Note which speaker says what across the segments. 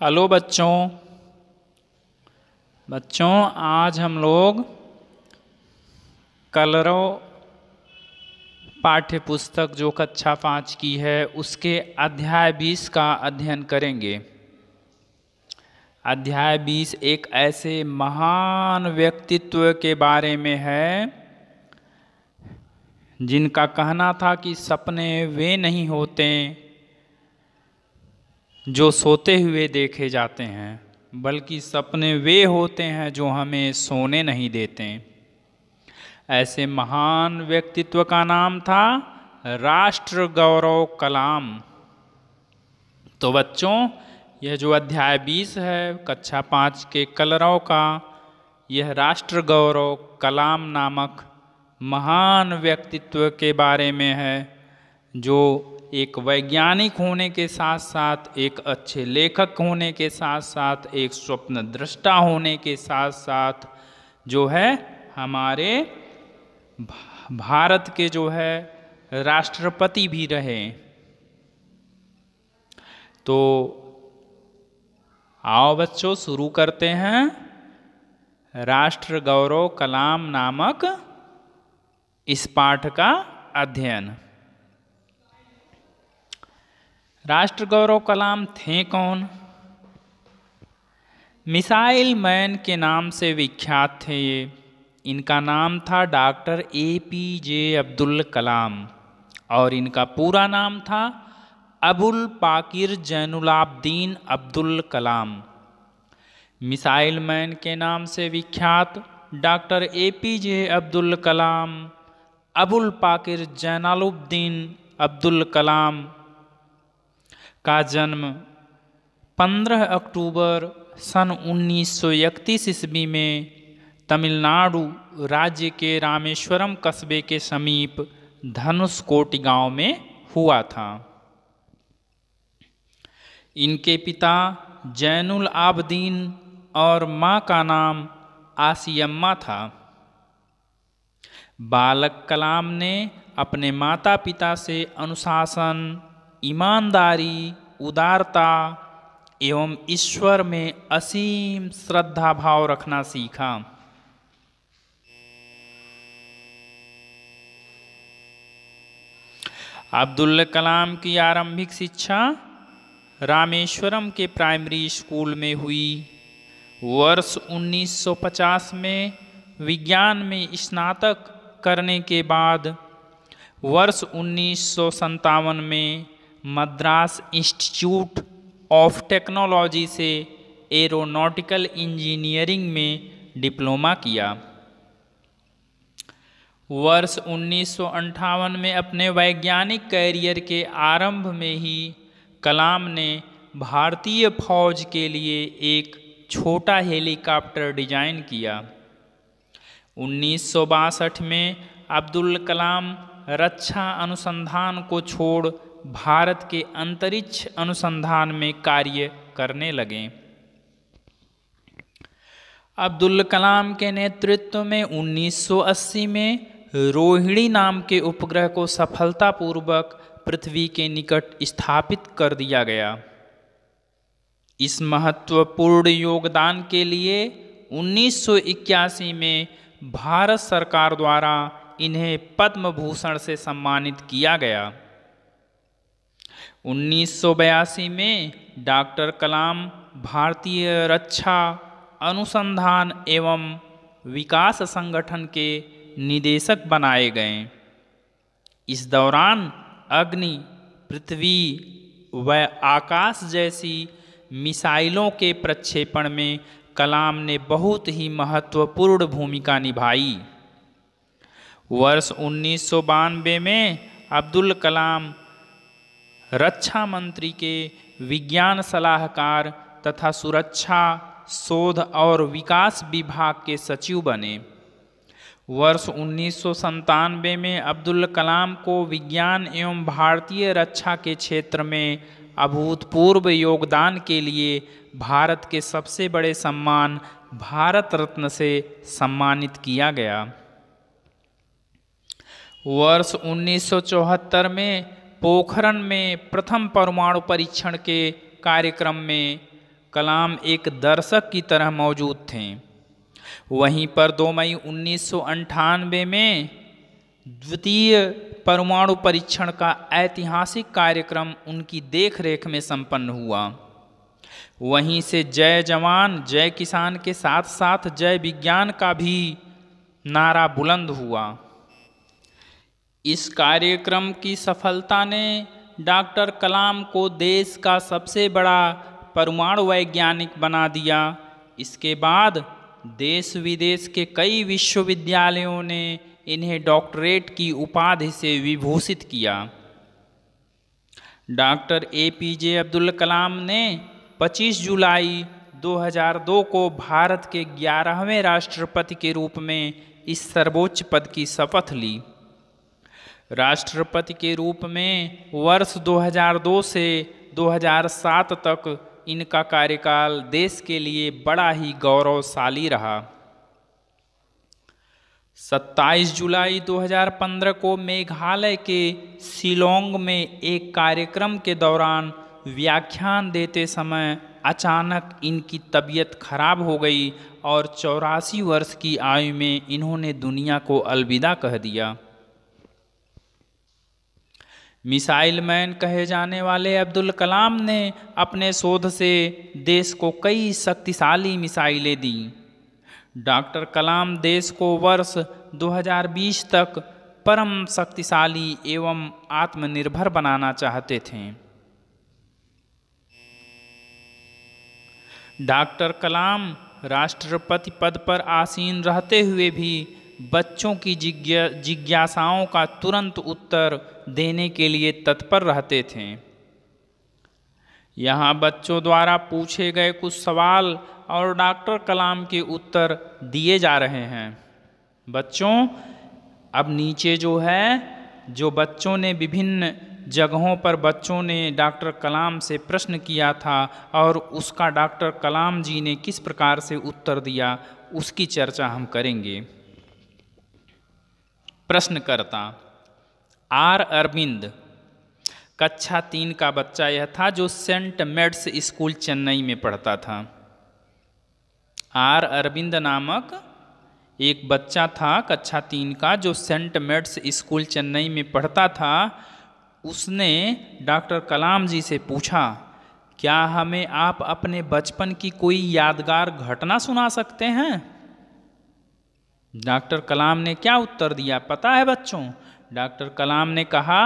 Speaker 1: Hello बच्चों आज हम लोग कलरव पाठ्य पुस्तक जो कक्षा 5 की है उसके अध्याय 20 का अध्ययन करेंगे। अध्याय 20 एक ऐसे महान व्यक्तित्व के बारे में है जिनका कहना था कि सपने वे नहीं होते जो सोते हुए देखे जाते हैं, बल्कि सपने वे होते हैं जो हमें सोने नहीं देते। ऐसे महान व्यक्तित्व का नाम था राष्ट्र गौरव कलाम। तो बच्चों यह जो अध्याय 20 है कक्षा 5 के कलरव का, यह राष्ट्र गौरव कलाम नामक महान व्यक्तित्व के बारे में है, जो एक वैज्ञानिक होने के साथ साथ एक अच्छे लेखक होने के साथ साथ एक स्वप्न दृष्टा होने के साथ साथ जो है हमारे भारत के जो है राष्ट्रपति भी रहे। तो आओ बच्चों शुरू करते हैं राष्ट्र गौरव कलाम नामक इस पाठ का अध्ययन। राष्ट्र गौरव कलाम थे कौन? मिसाइल मैन के नाम से विख्यात थे ये। इनका नाम था डॉक्टर APJ अब्दुल कलाम और इनका पूरा नाम था अबुल पाकिर जैनुलाब्दीन अब्दुल कलाम। मिसाइल मैन के नाम से विख्यात डॉक्टर APJ अब्दुल कलाम, अबुल पाकिर जैनुलाब्दीन अब्दुल कलाम का जन्म 15 अक्टूबर सन 1931 ईस्वी में तमिलनाडु राज्य के रामेश्वरम कस्बे के समीप धनुषकोटी गांव में हुआ था। इनके पिता जैनुल आबदीन और मां का नाम आसियम्मा था। बालक कलाम ने अपने माता पिता से अनुशासन, ईमानदारी, उदारता एवं ईश्वर में असीम श्रद्धा भाव रखना सीखा। अब्दुल कलाम की आरंभिक शिक्षा रामेश्वरम के प्राइमरी स्कूल में हुई। वर्ष 1950 में विज्ञान में स्नातक करने के बाद वर्ष 1957 में मद्रास इंस्टीट्यूट ऑफ टेक्नोलॉजी से एरोनॉटिकल इंजीनियरिंग में डिप्लोमा किया। वर्ष 1958 में अपने वैज्ञानिक कैरियर के आरंभ में ही कलाम ने भारतीय फौज के लिए एक छोटा हेलीकॉप्टर डिजाइन किया। 1962 में अब्दुल कलाम रक्षा अनुसंधान को छोड़ भारत के अंतरिक्ष अनुसंधान में कार्य करने लगे। अब्दुल कलाम के नेतृत्व में 1980 में रोहिणी नाम के उपग्रह को सफलतापूर्वक पृथ्वी के निकट स्थापित कर दिया गया। इस महत्वपूर्ण योगदान के लिए 1981 में भारत सरकार द्वारा इन्हें पद्म भूषण से सम्मानित किया गया। 1982 में डॉक्टर कलाम भारतीय रक्षा अनुसंधान एवं विकास संगठन के निदेशक बनाए गए। इस दौरान अग्नि, पृथ्वी व आकाश जैसी मिसाइलों के प्रक्षेपण में कलाम ने बहुत ही महत्वपूर्ण भूमिका निभाई। वर्ष 1992 में अब्दुल कलाम रक्षा मंत्री के विज्ञान सलाहकार तथा सुरक्षा, शोध और विकास विभाग के सचिव बने। वर्ष 1997 में अब्दुल कलाम को विज्ञान एवं भारतीय रक्षा के क्षेत्र में अभूतपूर्व योगदान के लिए भारत के सबसे बड़े सम्मान भारत रत्न से सम्मानित किया गया। वर्ष 1974 में पोखरण में प्रथम परमाणु परीक्षण के कार्यक्रम में कलाम एक दर्शक की तरह मौजूद थे। वहीं पर 2 मई 1998 में द्वितीय परमाणु परीक्षण का ऐतिहासिक कार्यक्रम उनकी देखरेख में संपन्न हुआ। वहीं से जय जवान जय किसान के साथ साथ जय विज्ञान का भी नारा बुलंद हुआ। इस कार्यक्रम की सफलता ने डॉक्टर कलाम को देश का सबसे बड़ा परमाणु वैज्ञानिक बना दिया। इसके बाद देश विदेश के कई विश्वविद्यालयों ने इन्हें डॉक्टरेट की उपाधि से विभूषित किया। डॉक्टर APJ अब्दुल कलाम ने 25 जुलाई 2002 को भारत के 11वें राष्ट्रपति के रूप में इस सर्वोच्च पद की शपथ ली। राष्ट्रपति के रूप में वर्ष 2002 से 2007 तक इनका कार्यकाल देश के लिए बड़ा ही गौरवशाली रहा। 27 जुलाई 2015 को मेघालय के शिलोंग में एक कार्यक्रम के दौरान व्याख्यान देते समय अचानक इनकी तबीयत खराब हो गई और 84 वर्ष की आयु में इन्होंने दुनिया को अलविदा कह दिया। मिसाइल मैन कहे जाने वाले अब्दुल कलाम ने अपने शोध से देश को कई शक्तिशाली मिसाइलें दी। डॉक्टर कलाम देश को वर्ष 2020 तक परम शक्तिशाली एवं आत्मनिर्भर बनाना चाहते थे। डॉक्टर कलाम राष्ट्रपति पद पर आसीन रहते हुए भी बच्चों की जिज्ञासाओं का तुरंत उत्तर देने के लिए तत्पर रहते थे। यहाँ बच्चों द्वारा पूछे गए कुछ सवाल और डॉक्टर कलाम के उत्तर दिए जा रहे हैं। बच्चों, अब नीचे जो बच्चों ने विभिन्न जगहों पर बच्चों ने डॉक्टर कलाम से प्रश्न किया था और उसका डॉक्टर कलाम जी ने किस प्रकार से उत्तर दिया, उसकी चर्चा हम करेंगे। प्रश्नकर्ता R. अरविंद, कक्षा 3 का बच्चा यह था जो सेंट मेड्स स्कूल चेन्नई में पढ़ता था। R. अरविंद नामक एक बच्चा था कक्षा 3 का जो सेंट मेड्स स्कूल चेन्नई में पढ़ता था। उसने डॉक्टर कलाम जी से पूछा, क्या हमें आप अपने बचपन की कोई यादगार घटना सुना सकते हैं? डॉक्टर कलाम ने क्या उत्तर दिया पता है बच्चों? डॉक्टर कलाम ने कहा,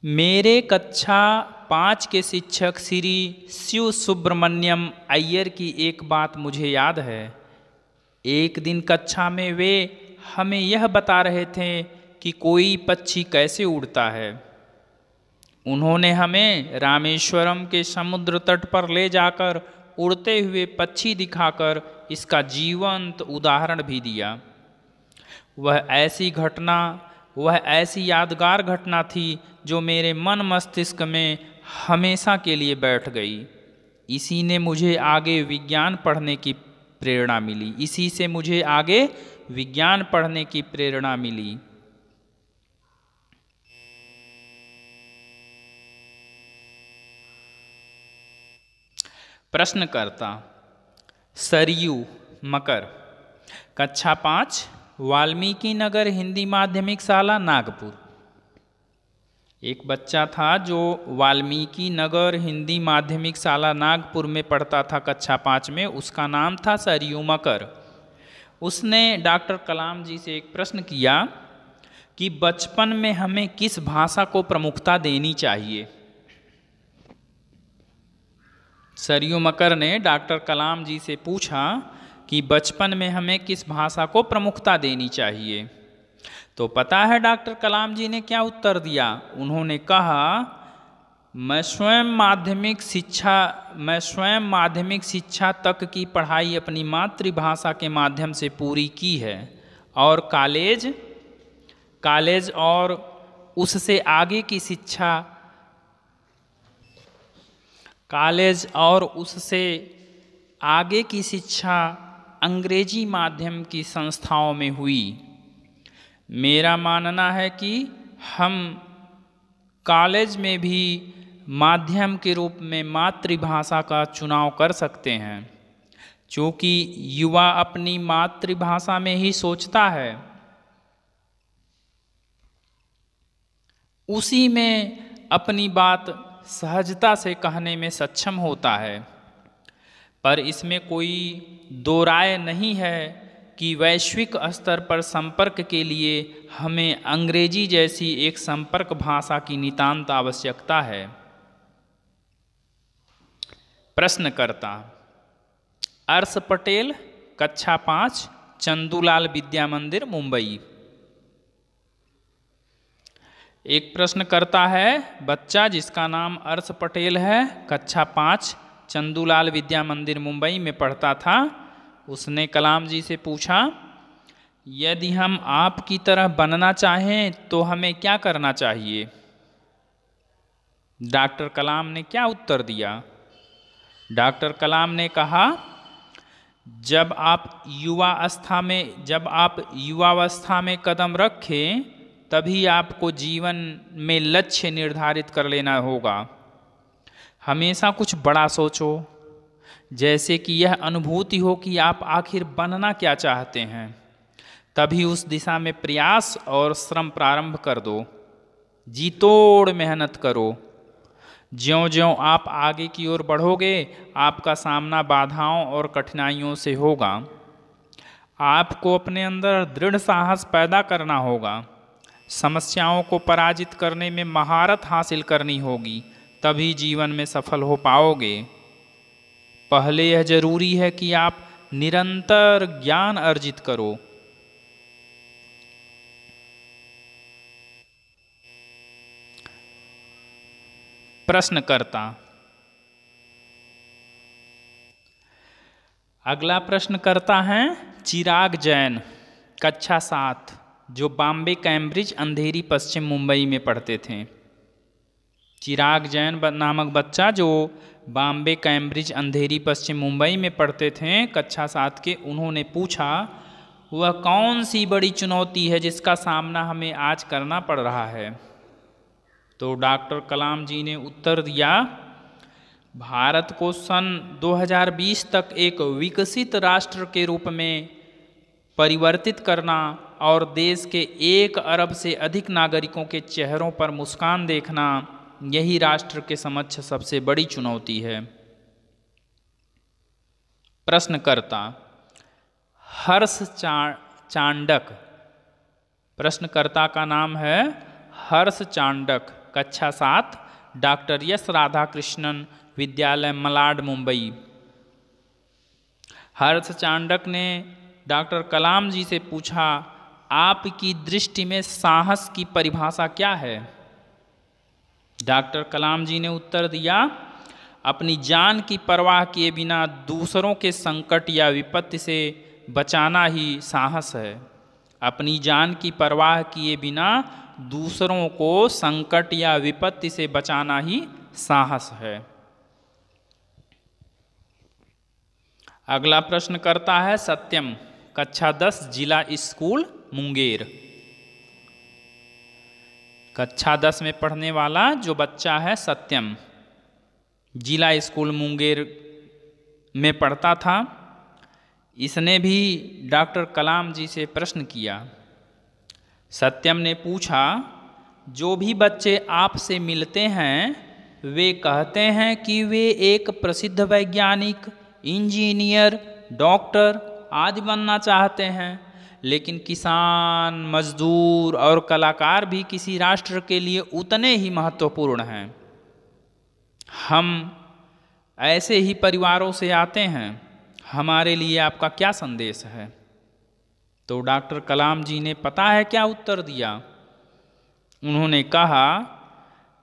Speaker 1: मेरे कक्षा 5 के शिक्षक श्री शिव सुब्रमण्यम अय्यर की एक बात मुझे याद है। एक दिन कक्षा में वे हमें यह बता रहे थे कि कोई पक्षी कैसे उड़ता है। उन्होंने हमें रामेश्वरम के समुद्र तट पर ले जाकर उड़ते हुए पक्षी दिखाकर इसका जीवंत उदाहरण भी दिया। वह ऐसी यादगार घटना थी जो मेरे मन मस्तिष्क में हमेशा के लिए बैठ गई। इसी से मुझे आगे विज्ञान पढ़ने की प्रेरणा मिली। प्रश्नकर्ता सरयू मकर, कक्षा 5, वाल्मीकि नगर हिंदी माध्यमिक शाला नागपुर। एक बच्चा था जो वाल्मीकि नगर हिंदी माध्यमिक शाला नागपुर में पढ़ता था कक्षा 5 में। उसका नाम था सरयू मकर। उसने डॉक्टर कलाम जी से एक प्रश्न किया कि बचपन में हमें किस भाषा को प्रमुखता देनी चाहिए। सरयू मकर ने डॉक्टर कलाम जी से पूछा कि बचपन में हमें किस भाषा को प्रमुखता देनी चाहिए। तो पता है डॉक्टर कलाम जी ने क्या उत्तर दिया? उन्होंने कहा, मैं स्वयं माध्यमिक शिक्षा तक की पढ़ाई अपनी मातृभाषा के माध्यम से पूरी की है और कॉलेज और उससे आगे की शिक्षा अंग्रेजी माध्यम की संस्थाओं में हुई। मेरा मानना है कि हम कॉलेज में भी माध्यम के रूप में मातृभाषा का चुनाव कर सकते हैं, क्योंकि युवा अपनी मातृभाषा में ही सोचता है, उसी में अपनी बात सहजता से कहने में सक्षम होता है। पर इसमें कोई दो राय नहीं है कि वैश्विक स्तर पर संपर्क के लिए हमें अंग्रेजी जैसी एक संपर्क भाषा की नितांत आवश्यकता है। प्रश्नकर्ता अर्श पटेल, कक्षा 5, चंदूलाल विद्या मंदिर, मुंबई। एक प्रश्न करता है बच्चा जिसका नाम अर्श पटेल है, कक्षा 5, चंदूलाल विद्या मंदिर, मुंबई में पढ़ता था। उसने कलाम जी से पूछा, यदि हम आपकी तरह बनना चाहें तो हमें क्या करना चाहिए? डॉक्टर कलाम ने क्या उत्तर दिया? डॉक्टर कलाम ने कहा, जब आप युवावस्था में कदम रखें तभी आपको जीवन में लक्ष्य निर्धारित कर लेना होगा। हमेशा कुछ बड़ा सोचो, जैसे कि यह अनुभूति हो कि आप आखिर बनना क्या चाहते हैं। तभी उस दिशा में प्रयास और श्रम प्रारंभ कर दो। जी तोड़ मेहनत करो। ज्यों-ज्यों आप आगे की ओर बढ़ोगे, आपका सामना बाधाओं और कठिनाइयों से होगा। आपको अपने अंदर दृढ़ साहस पैदा करना होगा। समस्याओं को पराजित करने में महारत हासिल करनी होगी, तभी जीवन में सफल हो पाओगे। पहले यह जरूरी है कि आप निरंतर ज्ञान अर्जित करो। प्रश्नकर्ता अगला प्रश्न करता है चिराग जैन, कक्षा 7, जो बॉम्बे कैम्ब्रिज अंधेरी पश्चिम मुंबई में पढ़ते थे। चिराग जैन नामक बच्चा जो बॉम्बे कैम्ब्रिज अंधेरी पश्चिम मुंबई में पढ़ते थे, कक्षा 7 के, उन्होंने पूछा, वह कौन सी बड़ी चुनौती है जिसका सामना हमें आज करना पड़ रहा है? तो डॉक्टर कलाम जी ने उत्तर दिया, भारत को सन 2020 तक एक विकसित राष्ट्र के रूप में परिवर्तित करना और देश के 1 अरब से अधिक नागरिकों के चेहरों पर मुस्कान देखना, यही राष्ट्र के समक्ष सबसे बड़ी चुनौती है। प्रश्नकर्ता हर्ष चांडक, प्रश्नकर्ता का नाम है हर्ष चांडक, कक्षा 7, डॉक्टर एस राधाकृष्णन विद्यालय, मलाड, मुंबई। हर्ष चांडक ने डॉक्टर कलाम जी से पूछा, आपकी दृष्टि में साहस की परिभाषा क्या है? डॉक्टर कलाम जी ने उत्तर दिया, अपनी जान की परवाह किए बिना दूसरों के संकट या विपत्ति से बचाना ही साहस है। अपनी जान की परवाह किए बिना दूसरों को संकट या विपत्ति से बचाना ही साहस है। अगला प्रश्न करता है सत्यम, कक्षा 10, जिला स्कूल, मुंगेर। कक्षा 10 में पढ़ने वाला जो बच्चा है सत्यम, जिला स्कूल मुंगेर में पढ़ता था। इसने भी डॉक्टर कलाम जी से प्रश्न किया। सत्यम ने पूछा, जो भी बच्चे आपसे मिलते हैं वे कहते हैं कि वे एक प्रसिद्ध वैज्ञानिक, इंजीनियर, डॉक्टर आदि बनना चाहते हैं, लेकिन किसान, मजदूर और कलाकार भी किसी राष्ट्र के लिए उतने ही महत्वपूर्ण हैं। हम ऐसे ही परिवारों से आते हैं, हमारे लिए आपका क्या संदेश है? तो डॉक्टर कलाम जी ने पता है क्या उत्तर दिया? उन्होंने कहा,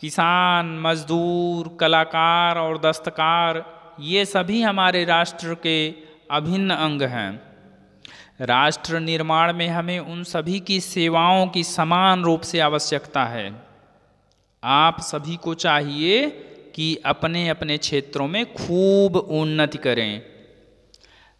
Speaker 1: किसान, मजदूर, कलाकार और दस्तकार ये सभी हमारे राष्ट्र के अभिन्न अंग हैं। राष्ट्र निर्माण में हमें उन सभी की सेवाओं की समान रूप से आवश्यकता है। आप सभी को चाहिए कि अपने अपने क्षेत्रों में खूब उन्नति करें।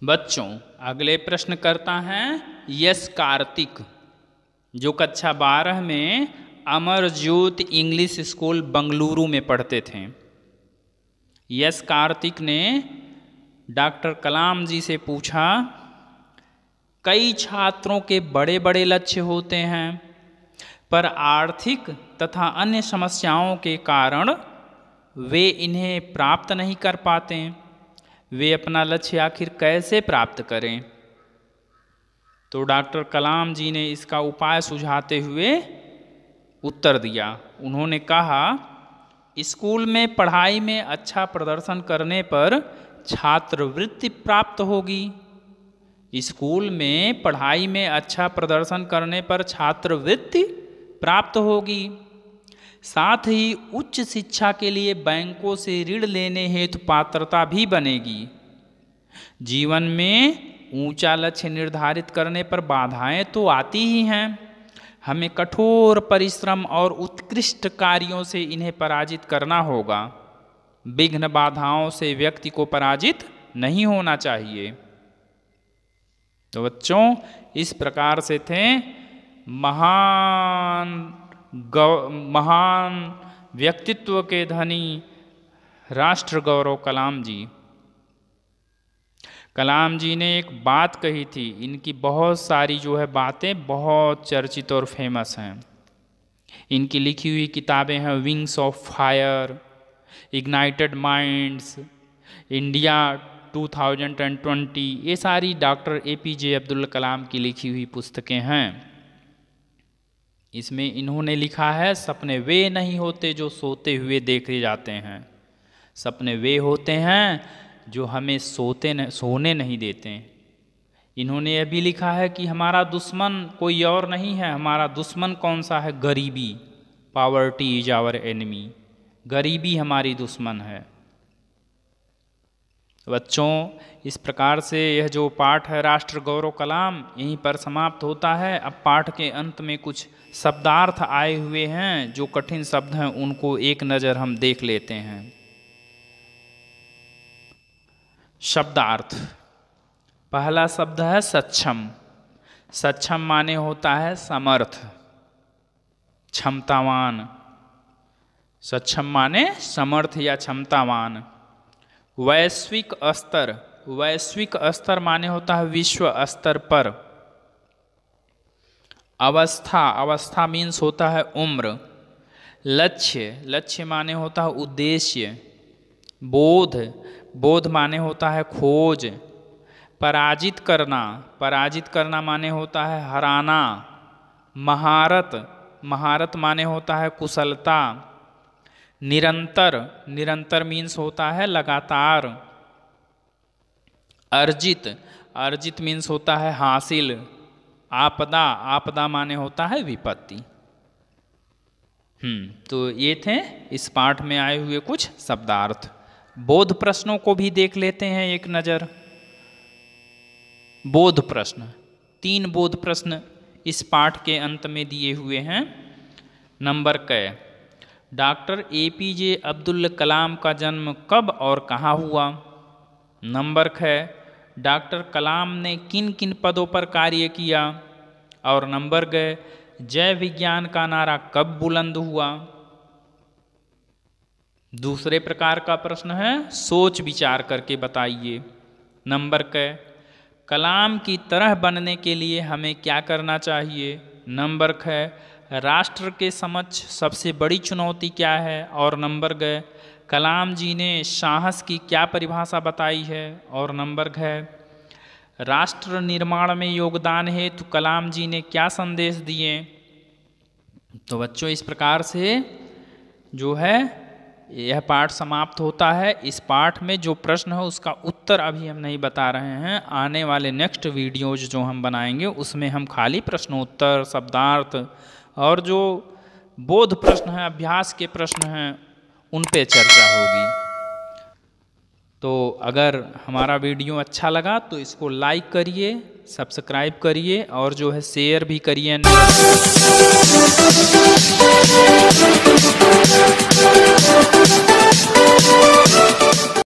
Speaker 1: बच्चों, अगले प्रश्न करता है यश कार्तिक, जो कक्षा 12 में अमरज्योत इंग्लिश स्कूल बंगलुरु में पढ़ते थे। यस कार्तिक ने डॉक्टर कलाम जी से पूछा, कई छात्रों के बड़े बड़े लक्ष्य होते हैं, पर आर्थिक तथा अन्य समस्याओं के कारण वे इन्हें प्राप्त नहीं कर पाते। वे अपना लक्ष्य आखिर कैसे प्राप्त करें? तो डॉक्टर कलाम जी ने इसका उपाय सुझाते हुए उत्तर दिया। उन्होंने कहा, स्कूल में पढ़ाई में अच्छा प्रदर्शन करने पर छात्रवृत्ति प्राप्त होगी। स्कूल में पढ़ाई में अच्छा प्रदर्शन करने पर छात्रवृत्ति प्राप्त होगी। साथ ही उच्च शिक्षा के लिए बैंकों से ऋण लेने हेतु पात्रता भी बनेगी। जीवन में ऊंचा लक्ष्य निर्धारित करने पर बाधाएं तो आती ही हैं। हमें कठोर परिश्रम और उत्कृष्ट कार्यों से इन्हें पराजित करना होगा। विघ्न बाधाओं से व्यक्ति को पराजित नहीं होना चाहिए। तो बच्चों, इस प्रकार से थे महान व्यक्तित्व के धनी राष्ट्र गौरव कलाम जी। कलाम जी ने एक बात कही थी, इनकी बहुत सारी जो है बातें बहुत चर्चित और फेमस हैं। इनकी लिखी हुई किताबें हैं wings of fire, ignited minds, India 2020, ये सारी डॉक्टर APJ अब्दुल कलाम की लिखी हुई पुस्तकें हैं। इसमें इन्होंने लिखा है, सपने वे नहीं होते जो सोते हुए देखे जाते हैं, सपने वे होते हैं जो हमें सोने नहीं देते। इन्होंने यह भी लिखा है कि हमारा दुश्मन कोई और नहीं है, हमारा दुश्मन कौन सा है? गरीबी। Poverty is our enemy. गरीबी हमारी दुश्मन है। बच्चों, इस प्रकार से यह जो पाठ है राष्ट्र गौरव कलाम यहीं पर समाप्त होता है। अब पाठ के अंत में कुछ शब्दार्थ आए हुए हैं, जो कठिन शब्द हैं उनको एक नज़र हम देख लेते हैं। शब्दार्थ। पहला शब्द है सक्षम। सक्षम माने होता है समर्थ, क्षमतावान। सक्षम माने समर्थ या क्षमतावान। वैश्विक स्तर। वैश्विक स्तर माने होता है विश्व स्तर पर। अवस्था। अवस्था मीन्स होता है उम्र। लक्ष्य। लक्ष्य माने होता है उद्देश्य। बोध। बोध माने होता है खोज। पराजित करना। पराजित करना माने होता है हराना। महारत। महारत माने होता है कुशलता। निरंतर। निरंतर मीन्स होता है लगातार। अर्जित। अर्जित मीन्स होता है हासिल। आपदा। आपदा माने होता है विपत्ति। तो ये थे इस पाठ में आए हुए कुछ शब्दार्थ। बोध प्रश्नों को भी देख लेते हैं एक नज़र। बोध प्रश्न। 3 बोध प्रश्न इस पाठ के अंत में दिए हुए हैं। नंबर क, डॉक्टर APJ अब्दुल कलाम का जन्म कब और कहाँ हुआ? नंबर ख, डॉक्टर कलाम ने किन किन पदों पर कार्य किया? और नंबर ग, जय विज्ञान का नारा कब बुलंद हुआ? दूसरे प्रकार का प्रश्न है, सोच विचार करके बताइए। नंबर क, कलाम की तरह बनने के लिए हमें क्या करना चाहिए? नंबर ख, राष्ट्र के समक्ष सबसे बड़ी चुनौती क्या है? और नंबर ग, कलाम जी ने साहस की क्या परिभाषा बताई है? और नंबर घ, राष्ट्र निर्माण में योगदान हेतु कलाम जी ने क्या संदेश दिए? तो बच्चों, इस प्रकार से जो है यह पाठ समाप्त होता है। इस पाठ में जो प्रश्न है उसका उत्तर अभी हम नहीं बता रहे हैं। आने वाले नेक्स्ट वीडियोज जो हम बनाएंगे उसमें हम खाली प्रश्नोत्तर, शब्दार्थ और जो बोध प्रश्न हैं, अभ्यास के प्रश्न हैं, उन पे चर्चा होगी। तो अगर हमारा वीडियो अच्छा लगा तो इसको लाइक करिए, सब्सक्राइब करिए और जो है शेयर भी करिए।